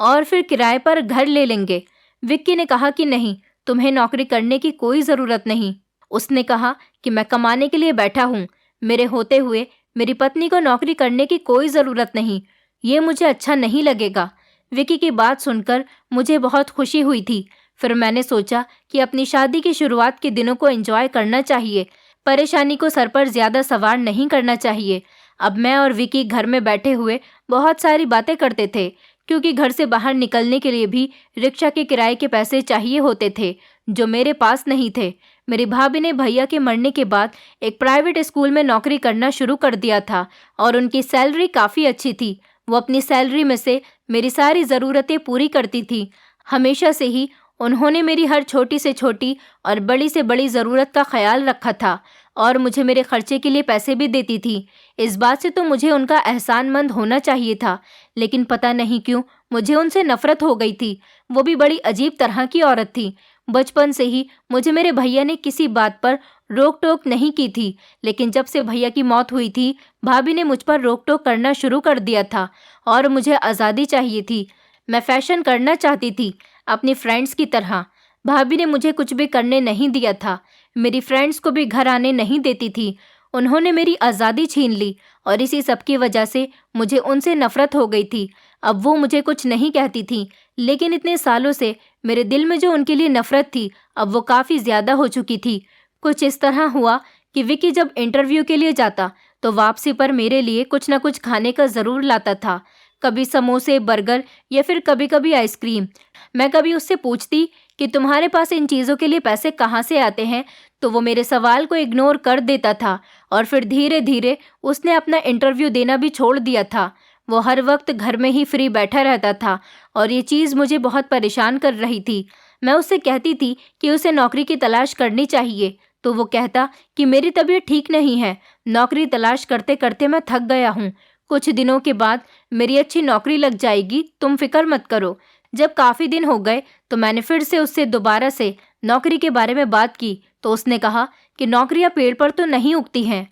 Speaker 1: और फिर किराए पर घर ले लेंगे। विक्की ने कहा कि नहीं, तुम्हें नौकरी करने की कोई ज़रूरत नहीं। उसने कहा कि मैं कमाने के लिए बैठा हूँ। मेरे होते हुए मेरी पत्नी को नौकरी करने की कोई ज़रूरत नहीं। ये मुझे अच्छा नहीं लगेगा। विक्की की बात सुनकर मुझे बहुत खुशी हुई थी। फिर मैंने सोचा कि अपनी शादी की शुरुआत के दिनों को एंजॉय करना चाहिए। परेशानी को सर पर ज़्यादा सवार नहीं करना चाहिए। अब मैं और विकी घर में बैठे हुए बहुत सारी बातें करते थे, क्योंकि घर से बाहर निकलने के लिए भी रिक्शा के किराए के पैसे चाहिए होते थे, जो मेरे पास नहीं थे। मेरी भाभी ने भैया के मरने के बाद एक प्राइवेट स्कूल में नौकरी करना शुरू कर दिया था और उनकी सैलरी काफ़ी अच्छी थी। वो अपनी सैलरी में से मेरी सारी ज़रूरतें पूरी करती थी। हमेशा से ही उन्होंने मेरी हर छोटी से छोटी और बड़ी से बड़ी ज़रूरत का ख्याल रखा था और मुझे मेरे खर्चे के लिए पैसे भी देती थी। इस बात से तो मुझे उनका एहसानमंद होना चाहिए था, लेकिन पता नहीं क्यों मुझे उनसे नफ़रत हो गई थी। वो भी बड़ी अजीब तरह की औरत थी। बचपन से ही मुझे मेरे भैया ने किसी बात पर रोक टोक नहीं की थी, लेकिन जब से भैया की मौत हुई थी, भाभी ने मुझ पर रोक टोक करना शुरू कर दिया था और मुझे आज़ादी चाहिए थी। मैं फैशन करना चाहती थी, अपनी फ्रेंड्स की तरह। भाभी ने मुझे कुछ भी करने नहीं दिया था। मेरी फ्रेंड्स को भी घर आने नहीं देती थी। उन्होंने मेरी आज़ादी छीन ली और इसी सब की वजह से मुझे उनसे नफ़रत हो गई थी। अब वो मुझे कुछ नहीं कहती थी, लेकिन इतने सालों से मेरे दिल में जो उनके लिए नफ़रत थी, अब वो काफ़ी ज़्यादा हो चुकी थी। कुछ इस तरह हुआ कि विकी जब इंटरव्यू के लिए जाता तो वापसी पर मेरे लिए कुछ न कुछ खाने का ज़रूर लाता था। कभी समोसे, बर्गर या फिर कभी कभी आइसक्रीम। मैं कभी उससे पूछती कि तुम्हारे पास इन चीज़ों के लिए पैसे कहाँ से आते हैं, तो वो मेरे सवाल को इग्नोर कर देता था और फिर धीरे धीरे उसने अपना इंटरव्यू देना भी छोड़ दिया था। वो हर वक्त घर में ही फ्री बैठा रहता था और ये चीज़ मुझे बहुत परेशान कर रही थी। मैं उससे कहती थी कि उसे नौकरी की तलाश करनी चाहिए, तो वो कहता कि मेरी तबीयत ठीक नहीं है, नौकरी तलाश करते करते मैं थक गया हूँ। कुछ दिनों के बाद मेरी अच्छी नौकरी लग जाएगी, तुम फिक्र मत करो। जब काफ़ी दिन हो गए तो मैंने फिर से उससे दोबारा से नौकरी के बारे में बात की, तो उसने कहा कि नौकरियां पेड़ पर तो नहीं उगती हैं।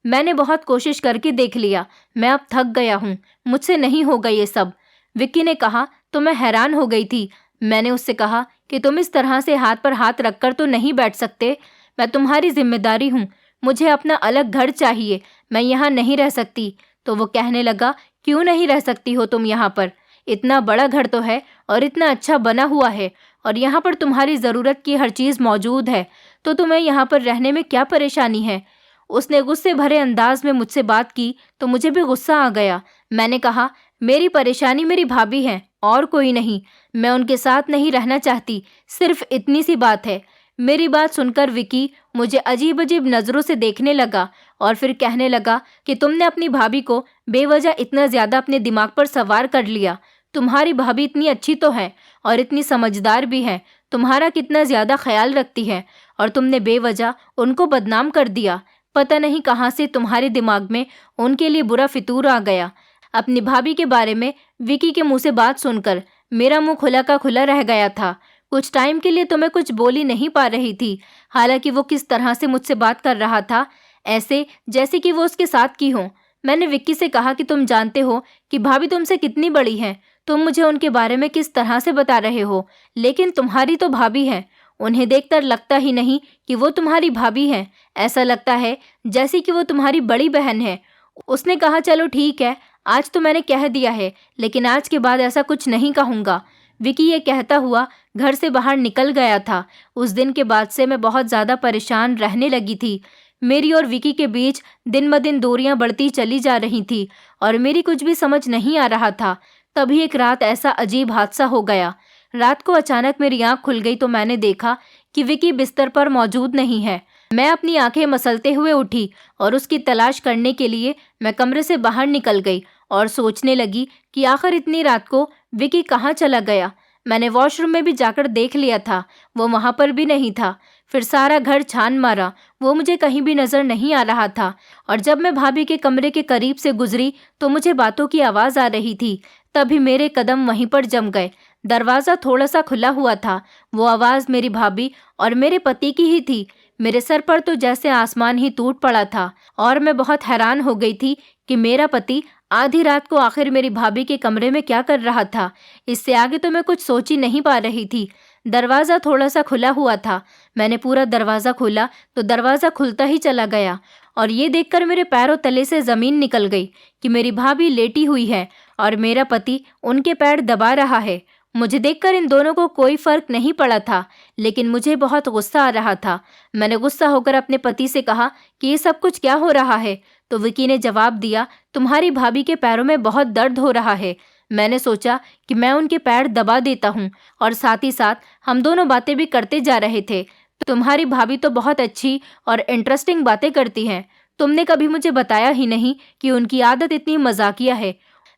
Speaker 1: मैंने बहुत कोशिश करके देख लिया, मैं अब थक गया हूँ, मुझसे नहीं होगा ये सब। विक्की ने कहा तो मैं हैरान हो गई थी। मैंने उससे कहा कि तुम इस तरह से हाथ पर हाथ रखकर तो नहीं बैठ सकते। मैं तुम्हारी जिम्मेदारी हूँ, मुझे अपना अलग घर चाहिए, मैं यहाँ नहीं रह सकती। तो वो कहने लगा, क्यों नहीं रह सकती हो तुम यहाँ पर? इतना बड़ा घर तो है और इतना अच्छा बना हुआ है और यहाँ पर तुम्हारी ज़रूरत की हर चीज़ मौजूद है, तो तुम्हें यहाँ पर रहने में क्या परेशानी है? उसने गुस्से भरे अंदाज में मुझसे बात की तो मुझे भी गुस्सा आ गया। मैंने कहा, मेरी परेशानी मेरी भाभी है और कोई नहीं। मैं उनके साथ नहीं रहना चाहती, सिर्फ इतनी सी बात है। मेरी बात सुनकर विकी मुझे अजीब अजीब नज़रों से देखने लगा और फिर कहने लगा कि तुमने अपनी भाभी को बेवजह इतना ज़्यादा अपने दिमाग पर सवार कर लिया। तुम्हारी भाभी इतनी अच्छी तो है और इतनी समझदार भी है, तुम्हारा कितना ज़्यादा ख्याल रखती है, और तुमने बेवजह उनको बदनाम कर दिया। पता नहीं कहाँ से तुम्हारे दिमाग में उनके लिए बुरा फितूर आ गया। अपनी भाभी के बारे में विकी के मुंह से बात सुनकर मेरा मुंह खुला का खुला रह गया था। कुछ टाइम के लिए तो मैं कुछ बोल ही नहीं पा रही थी। हालांकि वो किस तरह से मुझसे बात कर रहा था, ऐसे जैसे कि वो उसके साथ की हो। मैंने विक्की से कहा कि तुम जानते हो कि भाभी तुमसे कितनी बड़ी हैं, तुम मुझे उनके बारे में किस तरह से बता रहे हो, लेकिन तुम्हारी तो भाभी है। उन्हें देखकर लगता ही नहीं कि वो तुम्हारी भाभी हैं, ऐसा लगता है जैसे कि वो तुम्हारी बड़ी बहन है। उसने कहा, चलो ठीक है, आज तो मैंने कह दिया है, लेकिन आज के बाद ऐसा कुछ नहीं कहूँगा। विकी ये कहता हुआ घर से बाहर निकल गया था। उस दिन के बाद से मैं बहुत ज़्यादा परेशान रहने लगी थी। मेरी और विकी के बीच दिन ब दिन दूरियां बढ़ती चली जा रही थी और मेरी कुछ भी समझ नहीं आ रहा था। तभी एक रात ऐसा अजीब हादसा हो गया। रात को अचानक मेरी आँख खुल गई तो मैंने देखा कि विकी बिस्तर पर मौजूद नहीं है। मैं अपनी आंखें मसलते हुए उठी और उसकी तलाश करने के लिए मैं कमरे से बाहर निकल गई और सोचने लगी कि आखिर इतनी रात को विकी कहाँ चला गया। मैंने वॉशरूम में भी जाकर देख लिया था, वो वहाँ पर भी नहीं था। फिर सारा घर छान मारा, वो मुझे कहीं भी नजर नहीं आ रहा था। और जब मैं भाभी के कमरे के करीब से गुजरी तो मुझे बातों की आवाज़ आ रही थी। तभी मेरे कदम वहीं पर जम गए। दरवाज़ा थोड़ा सा खुला हुआ था। वो आवाज़ मेरी भाभी और मेरे पति की ही थी। मेरे सर पर तो जैसे आसमान ही टूट पड़ा था और मैं बहुत हैरान हो गई थी कि मेरा पति आधी रात को आखिर मेरी भाभी के कमरे में क्या कर रहा था। इससे आगे तो मैं कुछ सोच ही नहीं पा रही थी। दरवाज़ा थोड़ा सा खुला हुआ था। मैंने पूरा दरवाज़ा खोला तो दरवाज़ा खुलता ही चला गया और ये देखकर मेरे पैरों तले से ज़मीन निकल गई कि मेरी भाभी लेटी हुई है और मेरा पति उनके पैर दबा रहा है। मुझे देखकर इन दोनों को कोई फर्क नहीं पड़ा था, लेकिन मुझे बहुत गुस्सा आ रहा था। मैंने गुस्सा होकर अपने पति से कहा कि ये सब कुछ क्या हो रहा है। तो विकी ने जवाब दिया, तुम्हारी भाभी के पैरों में बहुत दर्द हो रहा है। मैंने सोचा कि मैं उनके पैर दबा देता हूँ और साथ ही साथ हम दोनों बातें भी करते जा रहे थे। तुम्हारी भाभी तो बहुत अच्छी और इंटरेस्टिंग बातें करती हैं। तुमने कभी मुझे बताया ही नहीं कि उनकी आदत इतनी मजाकिया है।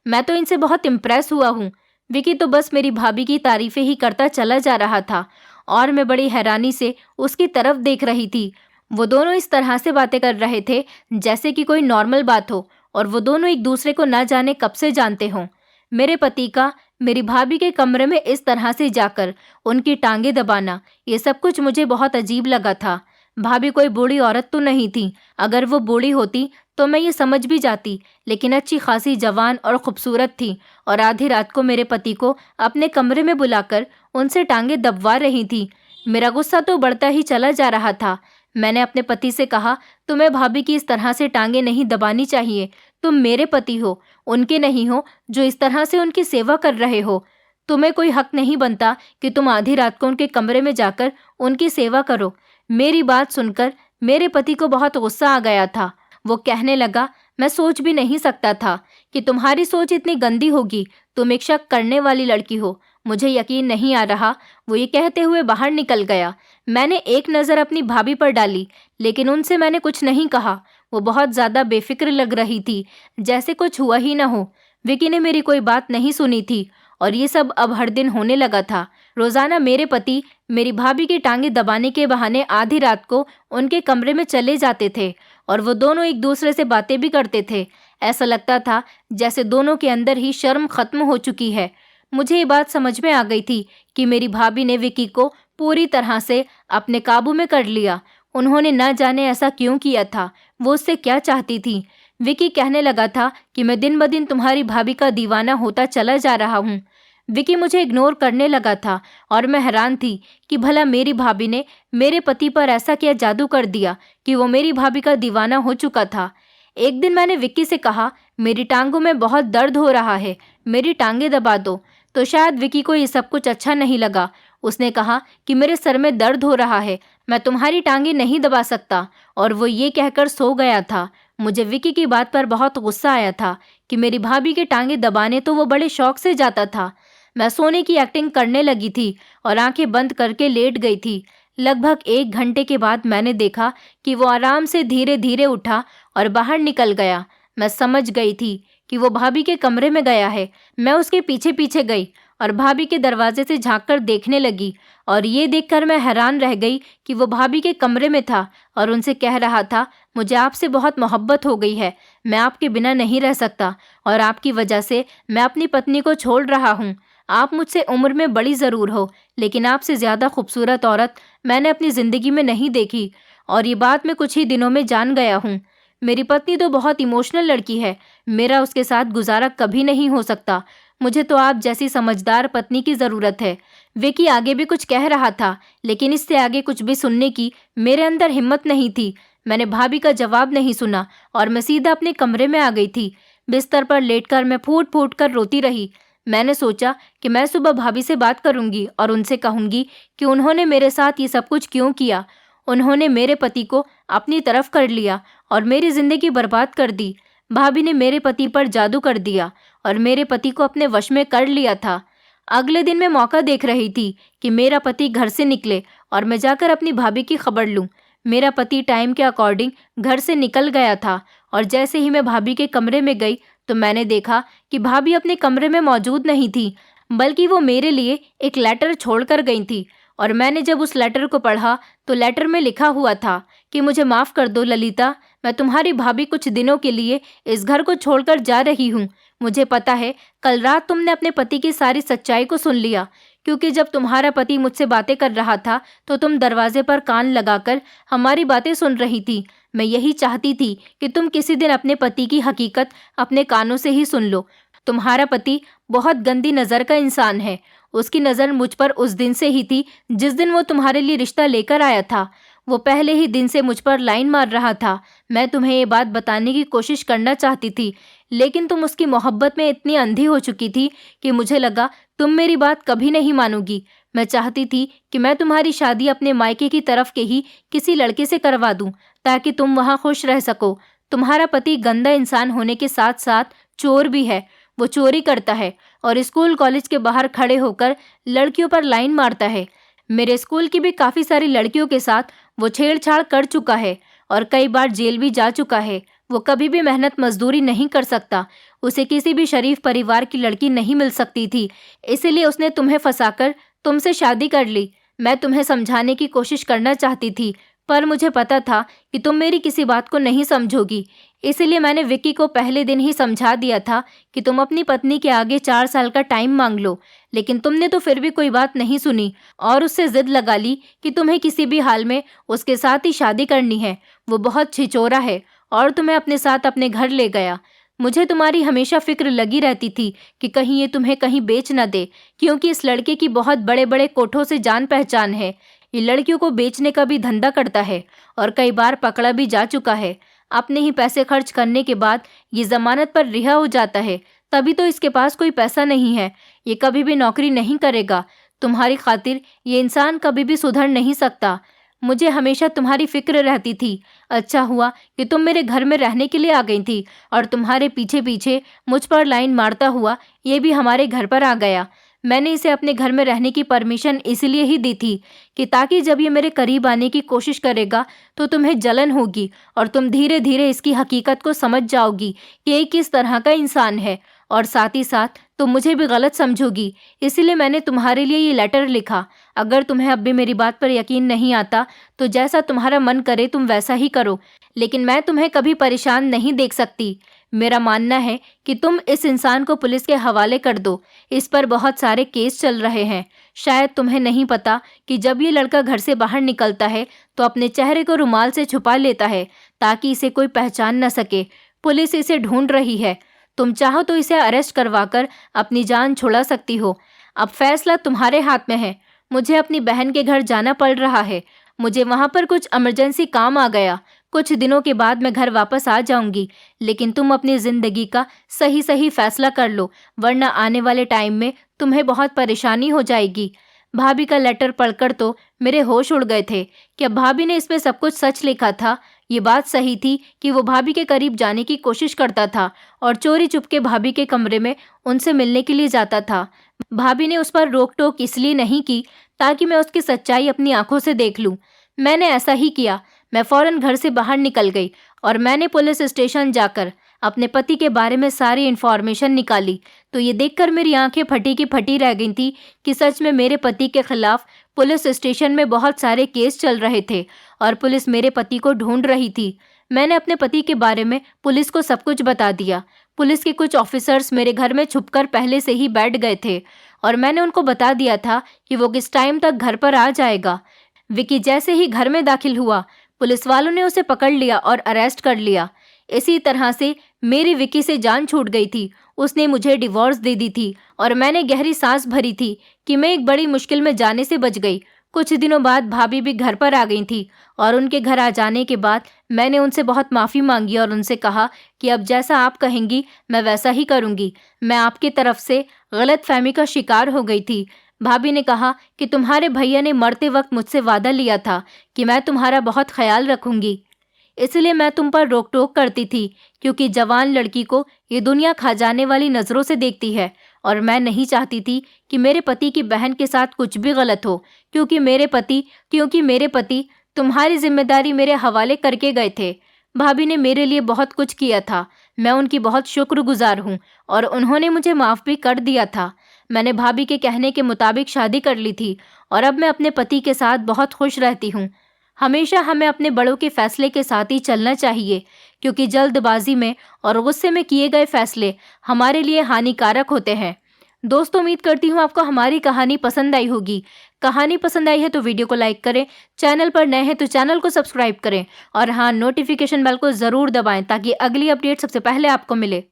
Speaker 1: मैं तो इनसे बहुत इम्प्रेस हुआ हूँ। विकी तो बस मेरी भाभी की तारीफें ही करता चला जा रहा था और मैं बड़ी हैरानी से उसकी तरफ देख रही थी। वो दोनों इस तरह से बातें कर रहे थे जैसे कि कोई नॉर्मल बात हो और वो दोनों एक दूसरे को ना जाने कब से जानते हों। मेरे पति का मेरी भाभी के कमरे में इस तरह से जाकर उनकी टांगें दबाना, ये सब कुछ मुझे बहुत अजीब लगा था। भाभी कोई बूढ़ी औरत तो नहीं थी। अगर वो बूढ़ी होती तो मैं ये समझ भी जाती, लेकिन अच्छी खासी जवान और खूबसूरत थी और आधी रात को मेरे पति को अपने कमरे में बुलाकर उनसे टांगें दबवा रही थी। मेरा गुस्सा तो बढ़ता ही चला जा रहा था। मैंने अपने पति से कहा, तुम्हें भाभी की इस तरह से टांगें नहीं दबानी चाहिए। तुम मेरे पति हो, उनके नहीं हो जो इस तरह से उनकी सेवा कर रहे हो। तुम्हें कोई हक नहीं बनता कि तुम आधी रात को उनके कमरे में जाकर उनकी सेवा करो। मेरी बात सुनकर मेरे पति को बहुत गुस्सा आ गया था। वो कहने लगा, मैं सोच भी नहीं सकता था कि तुम्हारी सोच इतनी गंदी होगी। तुम एक शक करने वाली लड़की हो। मुझे यकीन नहीं आ रहा। वो ये कहते हुए बाहर निकल गया। मैंने एक नज़र अपनी भाभी पर डाली, लेकिन उनसे मैंने कुछ नहीं कहा। वो बहुत ज़्यादा बेफिक्र लग रही थी, जैसे कुछ हुआ ही ना हो। विकी ने मेरी कोई बात नहीं सुनी थी और ये सब अब हर दिन होने लगा था। रोज़ाना मेरे पति मेरी भाभी की टांगें दबाने के बहाने आधी रात को उनके कमरे में चले जाते थे और वो दोनों एक दूसरे से बातें भी करते थे। ऐसा लगता था जैसे दोनों के अंदर ही शर्म खत्म हो चुकी है। मुझे ये बात समझ में आ गई थी कि मेरी भाभी ने विकी को पूरी तरह से अपने काबू में कर लिया। उन्होंने न जाने ऐसा क्यों किया था, वो उससे क्या चाहती थी। विकी कहने लगा था कि मैं दिन ब दिन तुम्हारी भाभी का दीवाना होता चला जा रहा हूँ। विकी मुझे इग्नोर करने लगा था और मैं हैरान थी कि भला मेरी भाभी ने मेरे पति पर ऐसा क्या जादू कर दिया कि वो मेरी भाभी का दीवाना हो चुका था। एक दिन मैंने विक्की से कहा, मेरी टांगों में बहुत दर्द हो रहा है, मेरी टांगें दबा दो। तो शायद विक्की को ये सब कुछ अच्छा नहीं लगा। उसने कहा कि मेरे सर में दर्द हो रहा है, मैं तुम्हारी टांगें नहीं दबा सकता, और वो ये कहकर सो गया था। मुझे विक्की की बात पर बहुत गुस्सा आया था कि मेरी भाभी की टांगें दबाने तो वो बड़े शौक से जाता था। मैं सोने की एक्टिंग करने लगी थी और आंखें बंद करके लेट गई थी। लगभग 1 घंटे के बाद मैंने देखा कि वो आराम से धीरे धीरे उठा और बाहर निकल गया। मैं समझ गई थी कि वो भाभी के कमरे में गया है। मैं उसके पीछे पीछे गई और भाभी के दरवाजे से झांककर देखने लगी, और ये देखकर मैं हैरान रह गई कि वो भाभी के कमरे में था और उनसे कह रहा था, मुझे आपसे बहुत मोहब्बत हो गई है, मैं आपके बिना नहीं रह सकता और आपकी वजह से मैं अपनी पत्नी को छोड़ रहा हूँ। आप मुझसे उम्र में बड़ी ज़रूर हो, लेकिन आपसे ज़्यादा खूबसूरत औरत मैंने अपनी ज़िंदगी में नहीं देखी, और ये बात मैं कुछ ही दिनों में जान गया हूँ। मेरी पत्नी तो बहुत इमोशनल लड़की है, मेरा उसके साथ गुजारा कभी नहीं हो सकता। मुझे तो आप जैसी समझदार पत्नी की ज़रूरत है। विकी आगे भी कुछ कह रहा था, लेकिन इससे आगे कुछ भी सुनने की मेरे अंदर हिम्मत नहीं थी। मैंने भाभी का जवाब नहीं सुना और मैं सीधा अपने कमरे में आ गई थी। बिस्तर पर लेटकर मैं फूट फूट कर रोती रही। मैंने सोचा कि मैं सुबह भाभी से बात करूंगी और उनसे कहूंगी कि उन्होंने मेरे साथ ये सब कुछ क्यों किया। उन्होंने मेरे पति को अपनी तरफ कर लिया और मेरी जिंदगी बर्बाद कर दी। भाभी ने मेरे पति पर जादू कर दिया और मेरे पति को अपने वश में कर लिया था। अगले दिन मैं मौका देख रही थी कि मेरा पति घर से निकले और मैं जाकर अपनी भाभी की खबर लूं। मेरा पति टाइम के अकॉर्डिंग घर से निकल गया था और जैसे ही मैं भाभी के कमरे में गई तो मैंने देखा कि भाभी अपने कमरे में मौजूद नहीं थी, बल्कि वो मेरे लिए एक लेटर छोड़कर गई थी। और मैंने जब उस लेटर को पढ़ा तो लेटर में लिखा हुआ था कि मुझे माफ़ कर दो ललिता, मैं तुम्हारी भाभी कुछ दिनों के लिए इस घर को छोड़कर जा रही हूँ। मुझे पता है कल रात तुमने अपने पति की सारी सच्चाई को सुन लिया, क्योंकि जब तुम्हारा पति मुझसे बातें कर रहा था तो तुम दरवाजे पर कान लगाकर हमारी बातें सुन रही थी। मैं यही चाहती थी कि तुम किसी दिन अपने पति की हकीकत अपने कानों से ही सुन लो। तुम्हारा पति बहुत गंदी नज़र का इंसान है। उसकी नज़र मुझ पर उस दिन से ही थी जिस दिन वो तुम्हारे लिए रिश्ता लेकर आया था। वो पहले ही दिन से मुझ पर लाइन मार रहा था। मैं तुम्हें ये बात बताने की कोशिश करना चाहती थी, लेकिन तुम उसकी मोहब्बत में इतनी अंधी हो चुकी थी कि मुझे लगा तुम मेरी बात कभी नहीं मानोगी। मैं चाहती थी कि मैं तुम्हारी शादी अपने मायके की तरफ के ही किसी लड़के से करवा दूं, ताकि तुम वहां खुश रह सको। तुम्हारा पति गंदा इंसान होने के साथ साथ चोर भी है। वो चोरी करता है और स्कूल कॉलेज के बाहर खड़े होकर लड़कियों पर लाइन मारता है। मेरे स्कूल की भी काफ़ी सारी लड़कियों के साथ वो छेड़छाड़ कर चुका है और कई बार जेल भी जा चुका है। वो कभी भी मेहनत मजदूरी नहीं कर सकता। उसे किसी भी शरीफ परिवार की लड़की नहीं मिल सकती थी, इसीलिए उसने तुम्हें फंसाकर तुमसे शादी कर ली। मैं तुम्हें समझाने की कोशिश करना चाहती थी, पर मुझे पता था कि तुम मेरी किसी बात को नहीं समझोगी। इसीलिए मैंने विक्की को पहले दिन ही समझा दिया था कि तुम अपनी पत्नी के आगे 4 साल का टाइम मांग लो, लेकिन तुमने तो फिर भी कोई बात नहीं सुनी और उससे जिद लगा ली कि तुम्हें किसी भी हाल में उसके साथ ही शादी करनी है। वो बहुत छिचोरा है और तुम्हें अपने साथ अपने घर ले गया। मुझे तुम्हारी हमेशा फिक्र लगी रहती थी कि कहीं ये तुम्हें कहीं बेच न दे, क्योंकि इस लड़के की बहुत बड़े बड़े कोठों से जान पहचान है। ये लड़कियों को बेचने का भी धंधा करता है और कई बार पकड़ा भी जा चुका है। अपने ही पैसे खर्च करने के बाद ये जमानत पर रिहा हो जाता है, तभी तो इसके पास कोई पैसा नहीं है। ये कभी भी नौकरी नहीं करेगा। तुम्हारी खातिर ये इंसान कभी भी सुधर नहीं सकता। मुझे हमेशा तुम्हारी फिक्र रहती थी। अच्छा हुआ कि तुम मेरे घर में रहने के लिए आ गई थी और तुम्हारे पीछे पीछे मुझ पर लाइन मारता हुआ ये भी हमारे घर पर आ गया। मैंने इसे अपने घर में रहने की परमिशन इसलिए ही दी थी कि ताकि जब ये मेरे करीब आने की कोशिश करेगा तो तुम्हें जलन होगी और तुम धीरे धीरे इसकी हकीकत को समझ जाओगी कि ये किस तरह का इंसान है, और साथ ही साथ तुम मुझे भी गलत समझोगी। इसीलिए मैंने तुम्हारे लिए ये लेटर लिखा। अगर तुम्हें अब भी मेरी बात पर यकीन नहीं आता तो जैसा तुम्हारा मन करे तुम वैसा ही करो, लेकिन मैं तुम्हें कभी परेशान नहीं देख सकती। मेरा मानना है कि तुम इस इंसान को पुलिस के हवाले कर दो। इस पर बहुत सारे केस चल रहे हैं। शायद तुम्हें नहीं पता कि जब ये लड़का घर से बाहर निकलता है तो अपने चेहरे को रुमाल से छुपा लेता है ताकि इसे कोई पहचान न सके। पुलिस इसे ढूंढ रही है। तुम चाहो तो इसे अरेस्ट करवाकर अपनी जान छुड़ा सकती हो। अब फैसला तुम्हारे हाथ में है। मुझे अपनी बहन के घर जाना पड़ रहा है। मुझे वहाँ पर कुछ इमरजेंसी काम आ गया। कुछ दिनों के बाद मैं घर वापस आ जाऊंगी, लेकिन तुम अपनी ज़िंदगी का सही सही फैसला कर लो, वरना आने वाले टाइम में तुम्हें बहुत परेशानी हो जाएगी। भाभी का लेटर पढ़कर तो मेरे होश उड़ गए थे। क्या भाभी ने इसमें सब कुछ सच लिखा था? ये बात सही थी कि वो भाभी के करीब जाने की कोशिश करता था और चोरी चुपके भाभी के कमरे में उनसे मिलने के लिए जाता था। भाभी ने उस पर रोक टोक इसलिए नहीं की ताकि मैं उसकी सच्चाई अपनी आंखों से देख लूं। मैंने ऐसा ही किया। मैं फौरन घर से बाहर निकल गई और मैंने पुलिस स्टेशन जाकर अपने पति के बारे में सारी इन्फॉर्मेशन निकाली। तो ये देखकर मेरी आंखें फटी की फटी रह गई थी कि सच में मेरे पति के खिलाफ पुलिस स्टेशन में बहुत सारे केस चल रहे थे और पुलिस मेरे पति को ढूंढ रही थी। मैंने अपने पति के बारे में पुलिस को सब कुछ बता दिया। पुलिस के कुछ ऑफिसर्स मेरे घर में छुपकर पहले से ही बैठ गए थे और मैंने उनको बता दिया था कि वो किस टाइम तक घर पर आ जाएगा। विकी जैसे ही घर में दाखिल हुआ, पुलिस वालों ने उसे पकड़ लिया और अरेस्ट कर लिया। इसी तरह से मेरी विकी से जान छूट गई थी। उसने मुझे डिवोर्स दे दी थी और मैंने गहरी सांस भरी थी कि मैं एक बड़ी मुश्किल में जाने से बच गई। कुछ दिनों बाद भाभी भी घर पर आ गई थी और उनके घर आ जाने के बाद मैंने उनसे बहुत माफ़ी मांगी और उनसे कहा कि अब जैसा आप कहेंगी मैं वैसा ही करूँगी। मैं आपकी तरफ से गलतफहमी का शिकार हो गई थी। भाभी ने कहा कि तुम्हारे भैया ने मरते वक्त मुझसे वादा लिया था कि मैं तुम्हारा बहुत ख्याल रखूँगी, इसलिए मैं तुम पर रोक टोक करती थी, क्योंकि जवान लड़की को ये दुनिया खा जाने वाली नज़रों से देखती है और मैं नहीं चाहती थी कि मेरे पति की बहन के साथ कुछ भी गलत हो, क्योंकि मेरे पति तुम्हारी जिम्मेदारी मेरे हवाले करके गए थे। भाभी ने मेरे लिए बहुत कुछ किया था, मैं उनकी बहुत शुक्रगुजार हूँ और उन्होंने मुझे माफ़ भी कर दिया था। मैंने भाभी के कहने के मुताबिक शादी कर ली थी और अब मैं अपने पति के साथ बहुत खुश रहती हूँ। हमेशा हमें अपने बड़ों के फैसले के साथ ही चलना चाहिए, क्योंकि जल्दबाजी में और गुस्से में किए गए फैसले हमारे लिए हानिकारक होते हैं। दोस्तों, उम्मीद करती हूँ आपको हमारी कहानी पसंद आई होगी। कहानी पसंद आई है तो वीडियो को लाइक करें, चैनल पर नए हैं तो चैनल को सब्सक्राइब करें और हाँ, नोटिफिकेशन बेल को ज़रूर दबाएं ताकि अगली अपडेट सबसे पहले आपको मिले।